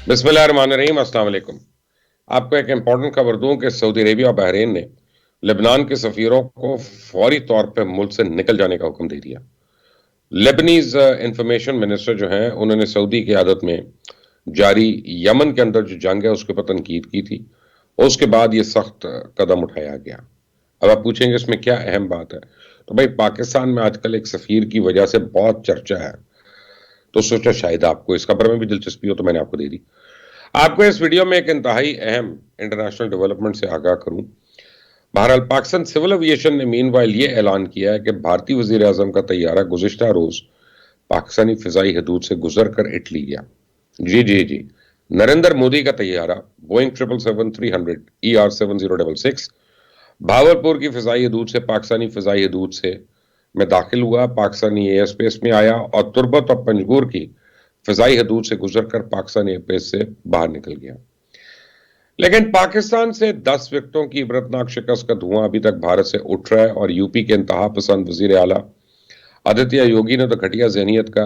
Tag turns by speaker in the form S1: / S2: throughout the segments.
S1: بسم اللہ الرحمن الرحیم، السلام علیکم۔ آپ کو ایک امپورٹنٹ خبر دوں کہ سعودی عربیہ اور بحرین نے لبنان کے سفیروں کو فوری طور پہ ملک سے نکل جانے کا حکم دے دیا۔ لیبنیز انفارمیشن منسٹر جو ہیں انہوں نے سعودی قیادت میں جاری یمن کے اندر جو جنگ ہے اس کے اوپر تنقید کی تھی، اور اس کے بعد یہ سخت قدم اٹھایا گیا۔ اب آپ پوچھیں گے اس میں کیا اہم بات ہے؟ تو بھائی، پاکستان میں آج کل ایک سفیر کی وجہ سے بہت چرچا ہے، تو سوچا شاید آپ کو اس خبر میں بھی دلچسپی ہو تو میں نے آپ کو دے دی۔ آپ کو اس ویڈیو میں ایک انتہائی اہم انٹرنیشنل ڈیولپمنٹ سے آگاہ کروں۔ بہرحال پاکستان سول ایویشن نے مین وائل یہ اعلان کیا ہے کہ بھارتی وزیر اعظم کا طیارہ گزشتہ روز پاکستانی فضائی حدود سے گزر کر اٹلی گیا۔ جی نریندر مودی کا طیارہ بوئنگ 777-300 ER7066 بھاولپور کی فضائی حدود سے پاکستانی فضائی حدود سے میں داخل ہوا، پاکستانی ایئر اسپیس میں آیا اور تربت اور پنجگور کی فضائی حدود سے گزر کر پاکستانی ایئر اسپیس سے باہر نکل گیا۔ لیکن پاکستان سے 10 وکٹوں کی عبرتناک شکست کا دھواں ابھی تک بھارت سے اٹھ رہا ہے، اور یو پی کے انتہا پسند وزیر اعلیٰ آدتیہ یوگی نے تو گھٹیا ذہنیت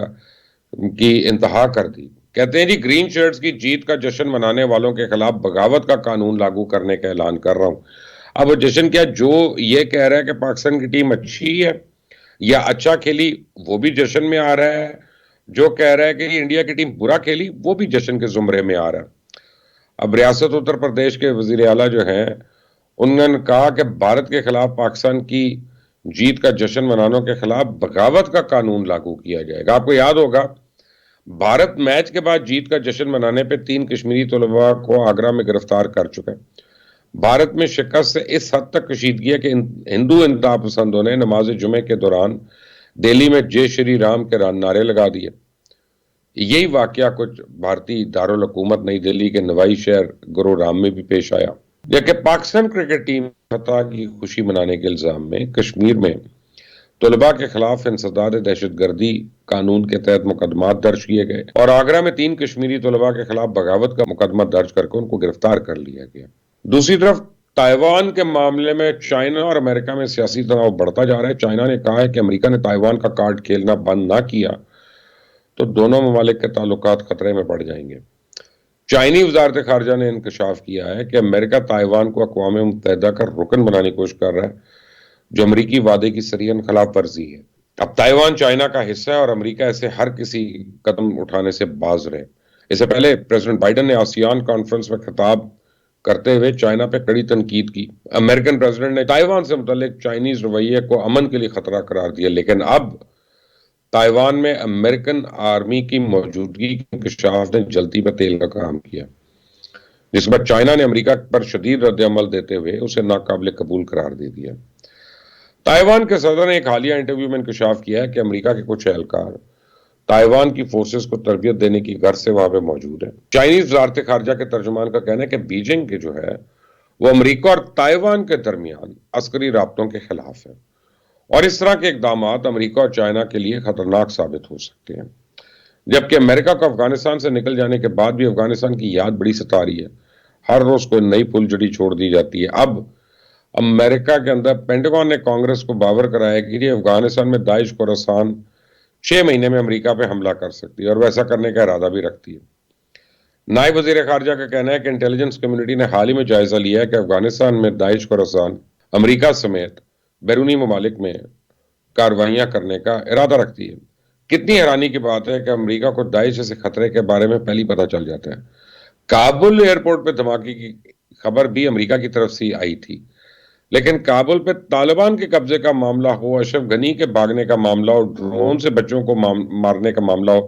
S1: کی انتہا کر دی۔ کہتے ہیں جی، گرین شرٹس کی جیت کا جشن منانے والوں کے خلاف بغاوت کا قانون لاگو کرنے کا اعلان کر رہا ہوں۔ اب وہ جشن کیا؟ جو یہ کہہ رہا ہے کہ پاکستان کی ٹیم اچھی ہے یا اچھا کھیلی وہ بھی جشن میں آ رہا ہے، جو کہہ رہا ہے کہ انڈیا کی ٹیم برا کھیلی وہ بھی جشن کے زمرے میں آ رہا ہے۔ اب ریاست اتر پردیش کے وزیر اعلیٰ جو ہیں انہوں نے کہا کہ بھارت کے خلاف پاکستان کی جیت کا جشن منانے کے خلاف بغاوت کا قانون لاگو کیا جائے گا۔ آپ کو یاد ہوگا بھارت میچ کے بعد جیت کا جشن منانے پہ 3 کشمیری طلباء کو آگرہ میں گرفتار کر چکے۔ بھارت میں شکست سے اس حد تک کشیدگی ہے کہ ہندو انتہا پسندوں نے نماز جمعہ کے دوران دہلی میں جے شری رام کے نعرے لگا دیے۔ یہی واقعہ کچھ بھارتی دارالحکومت نئی دہلی کے نوائی شہر گرو رام میں بھی پیش آیا، جبکہ پاکستان کرکٹ ٹیم فتح کی خوشی منانے کے الزام میں کشمیر میں طلباء کے خلاف انسداد دہشت گردی قانون کے تحت مقدمات درج کیے گئے، اور آگرہ میں 3 کشمیری طلباء کے خلاف بغاوت کا مقدمہ درج کر کے ان کو گرفتار کر لیا گیا۔ دوسری طرف تائیوان کے معاملے میں چائنا اور امریکہ میں سیاسی تناؤ بڑھتا جا رہا ہے۔ چائنا نے کہا ہے کہ امریکہ نے تائیوان کا کارڈ کھیلنا بند نہ کیا تو دونوں ممالک کے تعلقات خطرے میں پڑ جائیں گے۔ چائنی وزارت خارجہ نے انکشاف کیا ہے کہ امریکہ تائیوان کو اقوام متحدہ کا رکن بنانے کی کوشش کر رہا ہے، جو امریکی وعدے کی صریحاً خلاف ورزی ہے۔ اب تائیوان چائنا کا حصہ ہے اور امریکہ اسے ہر کسی قدم اٹھانے سے باز رہے۔ اس سے پہلے پریزیڈنٹ بائیڈن نے آسیان کانفرنس میں خطاب کرتے ہوئے چائنا پہ کڑی تنقید کی۔ امریکن پریزیڈنٹ نے تائیوان سے متعلق چائنیز رویے کو امن کے لیے خطرہ قرار دیا، لیکن اب تائیوان میں امریکن آرمی کی موجودگی کے انکشاف نے جلتی پہ تیل کا کام کیا، جس پر چائنا نے امریکہ پر شدید رد عمل دیتے ہوئے اسے ناقابل قبول قرار دے دیا۔ تائیوان کے صدر نے ایک حالیہ انٹرویو میں انکشاف کیا ہے کہ امریکہ کے کچھ اہلکار تائیوان کی فورسز کو تربیت دینے کی غرض سے وہاں پہ موجود ہیں۔ چائنیز وزارت خارجہ کے ترجمان کا کہنا ہے کہ بیجنگ کے جو ہے وہ امریکہ اور تائیوان کے درمیان عسکری رابطوں کے خلاف ہے، اور اس طرح کے اقدامات امریکہ اور چائنا کے لیے خطرناک ثابت ہو سکتے ہیں۔ جبکہ امریکہ کو افغانستان سے نکل جانے کے بعد بھی افغانستان کی یاد بڑی ستا رہی ہے، ہر روز کوئی نئی پھول جڑی چھوڑ دی جاتی ہے۔ اب امریکہ کے اندر پینٹاگون نے کانگریس کو باور کرایا کہ یہ افغانستان میں داعش خراسان 6 مہینے میں امریکہ پہ حملہ کر سکتی ہے، اور ویسا کرنے کا ارادہ بھی رکھتی ہے۔ نائب وزیر خارجہ کا کہنا ہے کہ انٹیلیجنس کمیونٹی نے حال ہی میں جائزہ لیا ہے کہ افغانستان میں داعش خراسان امریکہ سمیت بیرونی ممالک میں کارروائیاں کرنے کا ارادہ رکھتی ہے۔ کتنی حیرانی کی بات ہے کہ امریکہ کو داعش جیسے خطرے کے بارے میں پہلی پتہ چل جاتا ہے۔ کابل ایئرپورٹ پہ دھماکے کی خبر بھی امریکہ کی طرف سے آئی تھی، لیکن کابل پہ طالبان کے قبضے کا معاملہ ہو، اشرف غنی کے بھاگنے کا معاملہ ہو، ڈرون سے بچوں کو مارنے کا معاملہ ہو،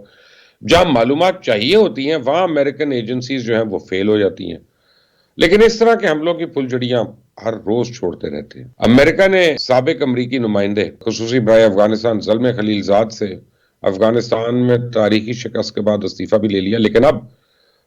S1: جہاں معلومات چاہیے ہوتی ہیں وہاں امریکن ایجنسیز جو ہیں وہ فیل ہو جاتی ہیں۔ لیکن اس طرح کے حملوں کی پھلجھڑیاں ہر روز چھوڑتے رہتے ہیں۔ امریکہ نے سابق امریکی نمائندے خصوصی برائے افغانستان زلمے خلیل زاد سے افغانستان میں تاریخی شکست کے بعد استعفیٰ بھی لے لیا، لیکن اب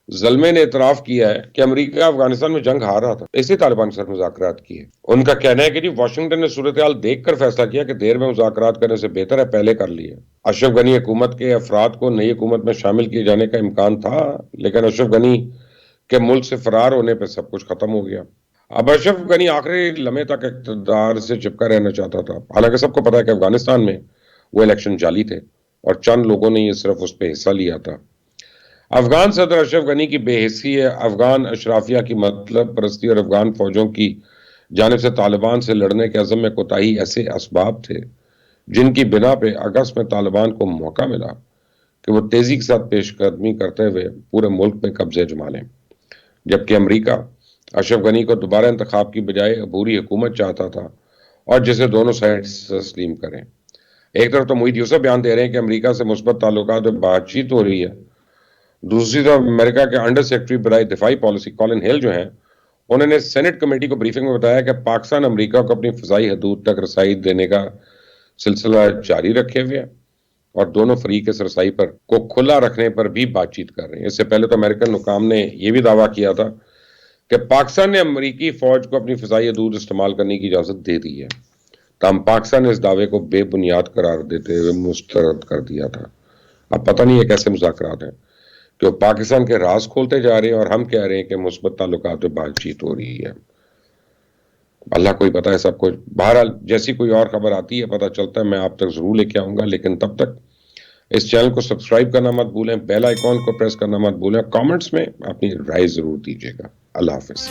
S1: زلمے نے اعتراف کیا ہے کہ امریکہ افغانستان میں جنگ ہار رہا تھا، اسی طالبان کے ساتھ مذاکرات کیے۔ ان کا کہنا ہے کہ جی واشنگٹن نے صورتحال دیکھ کر فیصلہ کیا کہ دیر میں مذاکرات کرنے سے بہتر ہے پہلے کر لیے۔ اشرف غنی حکومت کے افراد کو نئی حکومت میں شامل کیے جانے کا امکان تھا، لیکن اشرف غنی کے ملک سے فرار ہونے پہ سب کچھ ختم ہو گیا۔ اب اشرف غنی آخری لمحے تک اقتدار سے چپکا رہنا چاہتا تھا، حالانکہ سب کو پتا ہے کہ افغانستان میں وہ الیکشن جعلی تھے اور چند لوگوں نے یہ صرف اس پہ حصہ لیا تھا۔ افغان صدر اشرف غنی کی بے حسی افغان اشرافیہ کی مطلب پرستی اور افغان فوجوں کی جانب سے طالبان سے لڑنے کے عزم میں کوتاہی ایسے اسباب تھے جن کی بنا پہ اگست میں طالبان کو موقع ملا کہ وہ تیزی کے ساتھ پیش قدمی کرتے ہوئے پورے ملک میں قبضے جما لیں، جبکہ امریکہ اشرف غنی کو دوبارہ انتخاب کی بجائے عبوری حکومت چاہتا تھا اور جسے دونوں سائڈ تسلیم کریں۔ ایک طرف تو محیط یوسف بیان دے رہے ہیں کہ امریکہ سے مثبت تعلقات اور بات چیت ہو رہی ہے، دوسری طرف امریکہ کے انڈر سیکرٹری برائے دفاعی پالیسی کالن ہل جو ہیں، انہوں نے سینٹ کمیٹی کو بریفنگ میں بتایا کہ پاکستان امریکہ کو اپنی فضائی حدود تک رسائی دینے کا سلسلہ جاری رکھے ہوئے ہیں اور دونوں فریق اس رسائی پر کو کھلا رکھنے پر بھی بات چیت کر رہے ہیں۔ اس سے پہلے تو امریکن حکام نے یہ بھی دعویٰ کیا تھا کہ پاکستان نے امریکی فوج کو اپنی فضائی حدود استعمال کرنے کی اجازت دے دی ہے، تاہم پاکستان نے اس دعوے کو بے بنیاد قرار دیتے ہوئے مسترد کر دیا تھا۔ اب پتہ نہیں یہ کیسے مذاکرات ہیں کہ وہ پاکستان کے راز کھولتے جا رہے ہیں اور ہم کہہ رہے ہیں کہ مثبت تعلقات پہ بات چیت ہو رہی ہے۔ اللہ کو ہی پتہ ہے سب کچھ۔ بہرحال جیسی کوئی اور خبر آتی ہے پتہ چلتا ہے میں آپ تک ضرور لے کے آؤں گا، لیکن تب تک اس چینل کو سبسکرائب کرنا مت بھولیں، بیل آئیکن کو پریس کرنا مت بھولیں، کامنٹس میں اپنی رائے ضرور دیجیے گا۔ اللہ حافظ۔